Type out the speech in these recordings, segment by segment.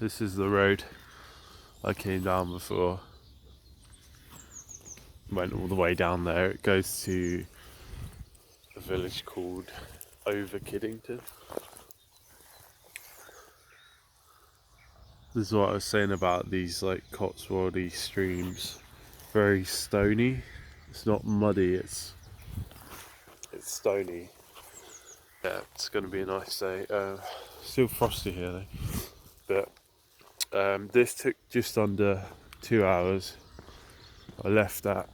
This is the road I came down before. Went all the way down there. It goes to a village called Over Kiddington. This is what I was saying about these like Cotswoldy streams. Very stony. It's not muddy, it's stony. Yeah, it's going to be a nice day. Still frosty here though. But this took just under 2 hours. I left at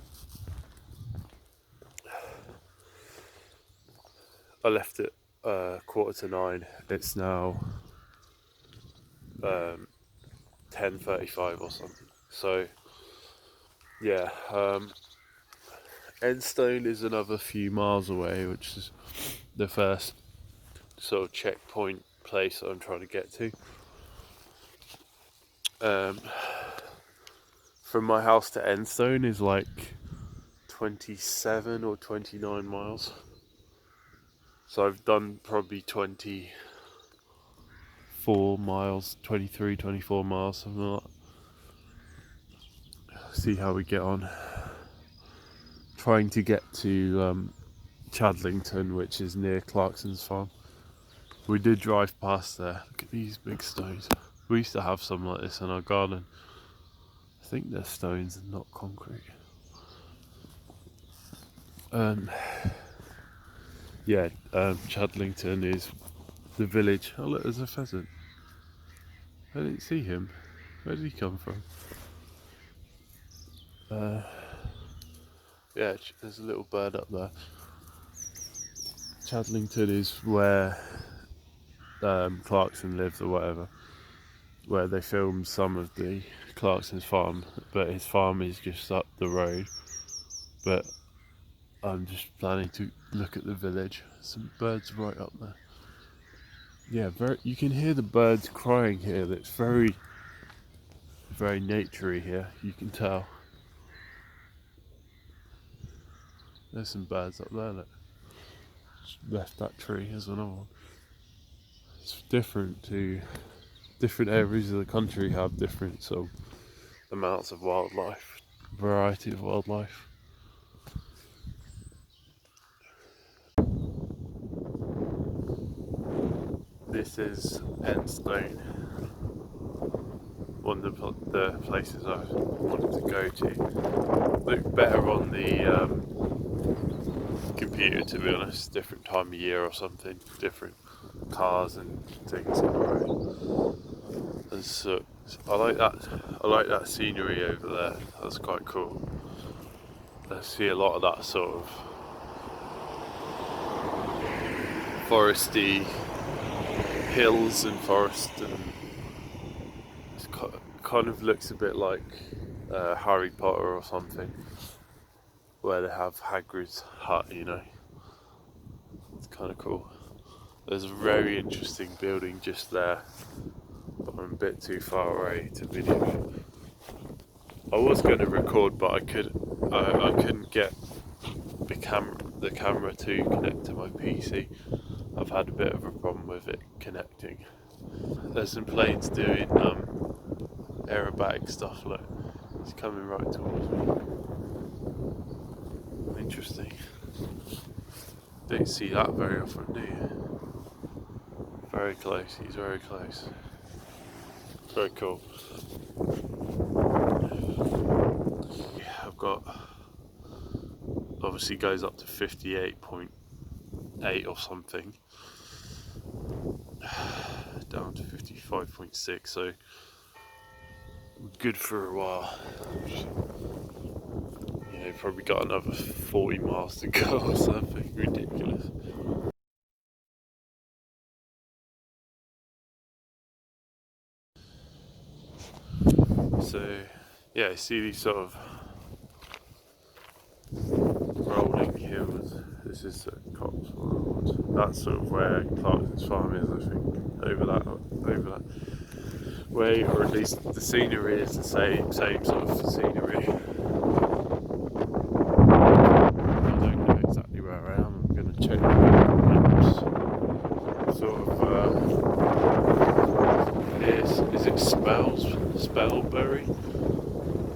9:15. It's now 10:35 or something. So yeah, Enstone is another few miles away, which is the first sort of checkpoint place I'm trying to get to. From my house to Enstone is like 27 or 29 miles. So I've done probably 24 miles, 23, 24 miles, something like that. See how we get on. Trying to get to Chadlington, which is near Clarkson's farm. We did drive past there. Look at these big stones. We used to have some like this in our garden. I think they're stones and not concrete. Chadlington is the village. Oh look, there's a pheasant. I didn't see him. Where did he come from? There's a little bird up there. Chadlington is where Clarkson lives or whatever, where they filmed some of the Clarkson's farm, but his farm is just up the road. But I'm just planning to look at the village. Some birds right up there. Yeah, you can hear the birds crying here. That's very, very naturey here, you can tell. There's some birds up there, look. Just left that tree, there's another one. It's different areas of the country have different sort of amounts of wildlife, variety of wildlife. This is Enstone, one of the places I wanted to go to. Looked better on the computer, to be honest. Different time of year or something, different cars and things on the road. And so I like that scenery over there. That's quite cool. I see a lot of that sort of foresty hills and forest, and it kind of looks a bit like Harry Potter or something, where they have Hagrid's hut, you know. It's kind of cool. There's a very interesting building just there, but I'm a bit too far away to video. I was going to record, but I couldn't get the camera to connect to my PC. I've had a bit of a problem with it connecting. There's some planes doing aerobatic stuff. Look, it's coming right towards me. Interesting. Don't see that very often, do you? Very close. He's very close. Very cool. Yeah, I've got. Obviously, goes up to 58.8 or something. Down to 55.6, so good for a while. You know, probably got another 40 miles to go or something ridiculous. So yeah, I see these sort of rolling hills. This is the Cotswolds. That's sort of where Clarkson's farm is, I think. Over that way, or at least the scenery is the same sort of scenery. I don't know exactly where I am. I'm going to check the maps. Sort of is it spellberry.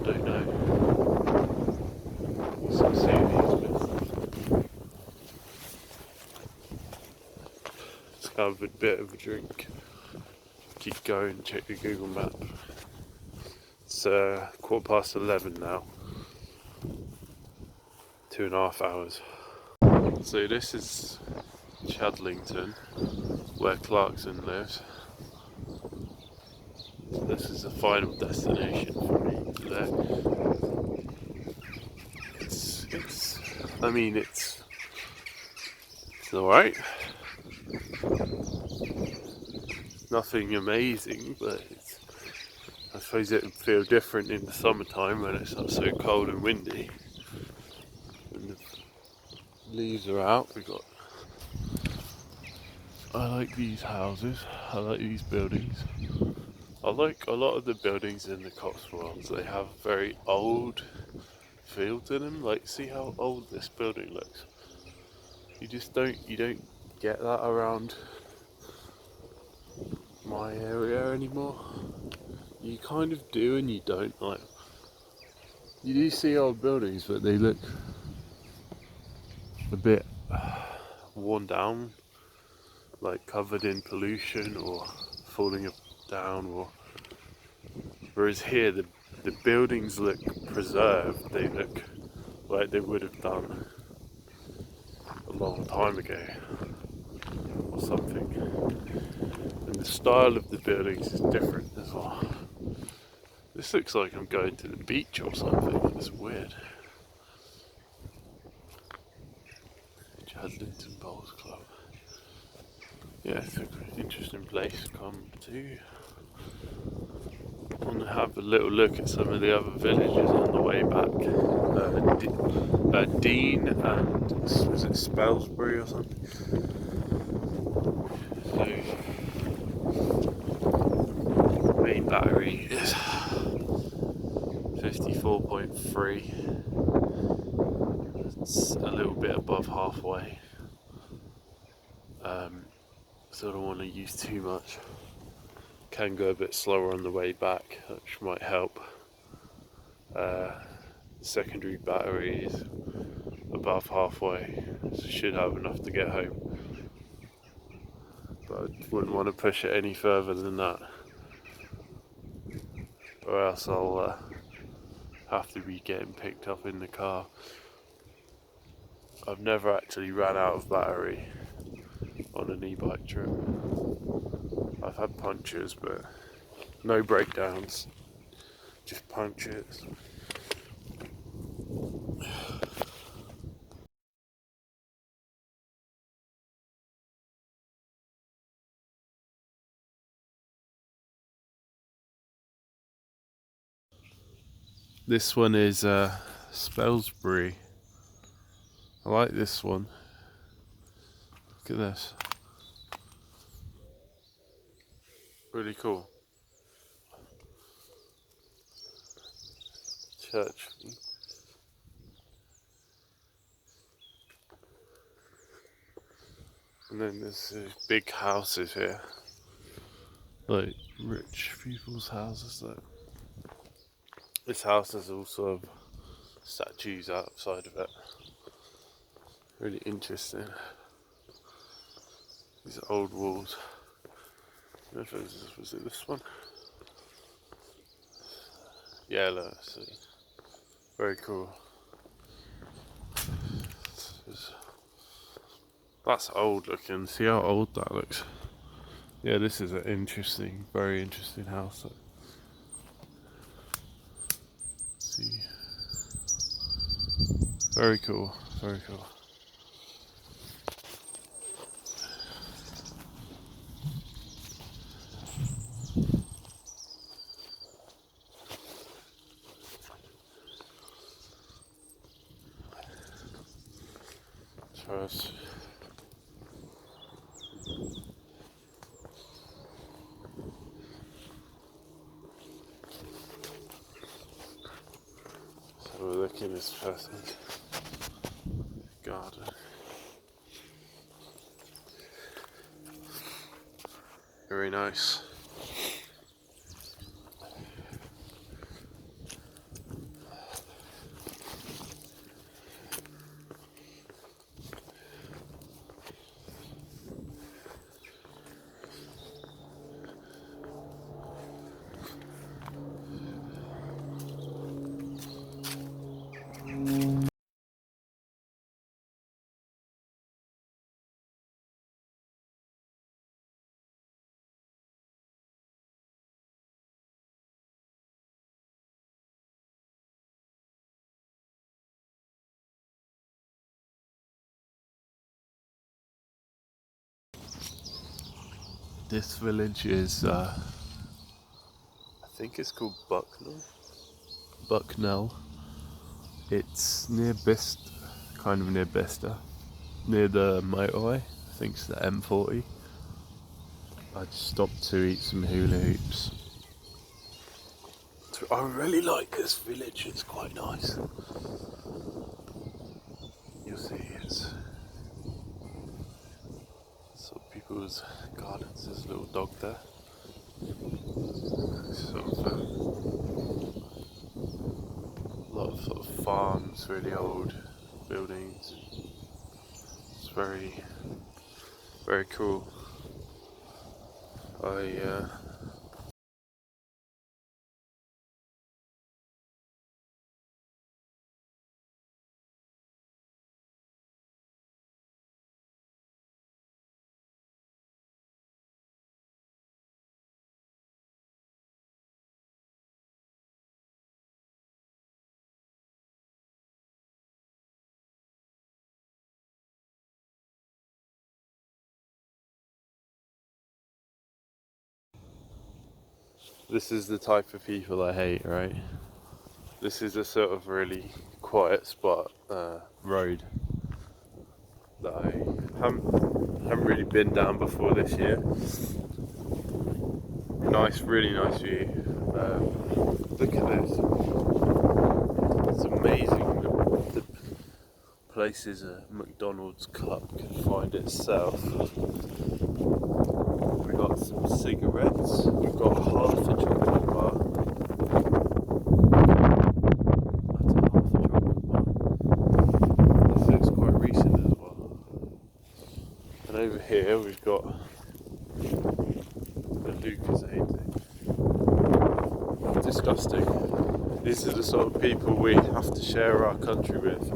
Don't know. So see these bits. Let's have a bit of a drink. Keep going. Check the Google map. It's 11:15 now. 2.5 hours. So this is Chadlington, where Clarkson lives. This is the final destination for me today. It's alright. Nothing amazing, but I suppose it would feel different in the summertime when it's not so cold and windy. When the leaves are out, I like these houses, I like these buildings. I like a lot of the buildings in the Cotswolds. They have very old feel to them. Like, see how old this building looks. You don't get that around my area anymore. You kind of do and you don't. Like, you do see old buildings, but they look a bit worn down, like covered in pollution or falling down. Or whereas here the buildings look preserved. They look like they would have done a long time ago or something. And the style of the buildings is different as well. This looks like I'm going to the beach or something. It's weird. Chadlington Bowls Club. Yeah, it's an interesting place to come to. I want to have a little look at some of the other villages on the way back. Dean and was it Spelsbury or something? So main battery is 54.3. It's a little bit above halfway. So I don't want to use too much. Can go a bit slower on the way back, which might help. Secondary battery is above halfway, so should have enough to get home. But I wouldn't want to push it any further than that, or else I'll have to be getting picked up in the car. I've never actually ran out of battery on an e-bike trip. I've had punctures, but no breakdowns, just punctures. This one is Spelsbury. I like this one. Look at this. Really cool. Church. And then there's big houses here. Like rich people's houses. Like, this house has also statues outside of it. Really interesting. These old walls. I don't know if was it this one? Yeah, look, so very cool. That's old looking. See how old that looks? Yeah, this is an interesting, very interesting house. Let's see. Very cool, very cool. First. So we're looking at this person's garden. Very nice. This village is, I think it's called Bucknell. Bucknell. It's near Bist, kind of near Bicester, near the motorway. I think it's the M40. I just stopped to eat some hula hoops. I really like this village. It's quite nice. You'll see it's sort of people's gardens. There's a little dog there. Sort of a lot of sort of farms, really old buildings. It's very, very cool. This is the type of people I hate, right? This is a sort of really quiet spot, road that I haven't really been down before this year. Nice, really nice view. Look at this. It's amazing. The place is a McDonald's cup can find itself. We got some cigarettes. We've got half a chocolate bar. That's a half a chocolate bar. This looks quite recent as well. And over here we've got the Lucasade. Disgusting. These are the sort of people we have to share our country with.